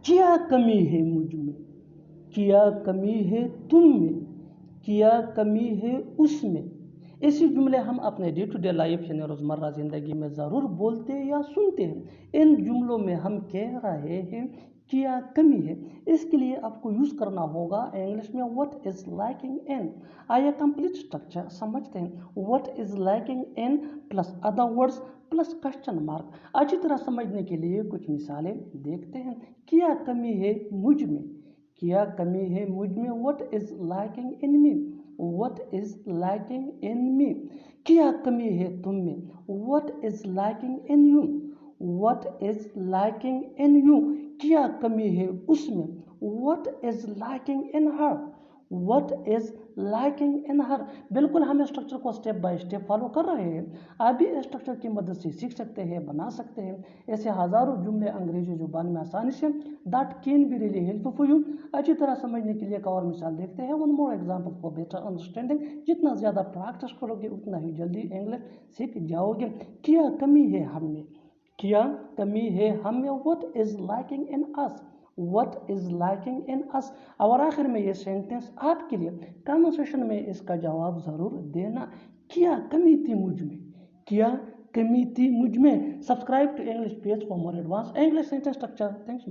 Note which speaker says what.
Speaker 1: क्या कमी है मुझ में, क्या कमी है तुम में, क्या कमी है उसमें। ऐसे जुमले हम अपने डे टू डे लाइफ यानी रोज़मर्रा ज़िंदगी में ज़रूर बोलते या सुनते हैं। इन जुमलों में हम कह रहे हैं क्या कमी है, इसके लिए आपको यूज़ करना होगा इंग्लिश में व्हाट इज़ लैकिंग इन। आइए कंप्लीट स्ट्रक्चर समझते हैं। What is lacking in plus other words plus question mark. अच्छी तरह समझने के लिए कुछ मिसालें देखते हैं। क्या कमी है मुझ में, क्या कमी है मुझ में। What is lacking in me, what is lacking in me. क्या कमी है तुम में, what is lacking in you, what is lacking in you. क्या कमी है उसमें, what is lacking in her, what is lacking in her. बिल्कुल हम स्ट्रक्चर को स्टेप बाय स्टेप फॉलो कर रहे हैं। आप भी स्ट्रक्चर की मदद से सीख सकते हैं, बना सकते हैं ऐसे हज़ारों जुमले अंग्रेजी जुबान में आसानी से। That can be really helpful for you. अच्छी तरह समझने के लिए एक और मिसाल देखते हैं। One more example for better understanding. जितना ज़्यादा प्रैक्टिस करोगे उतना ही जल्दी इंग्लिश सीख जाओगे। क्या कमी है हम में, क्या कमी है हम में। What is lacking in us, what is lacking in us. और आखिर में ये सेंटेंस आपके लिए, कमेंट सेक्शन में इसका जवाब ज़रूर देना। क्या कमी थी मुझ में, क्या कमी थी मुझ में। Subscribe to English page for more advance English sentence structure. Thanks.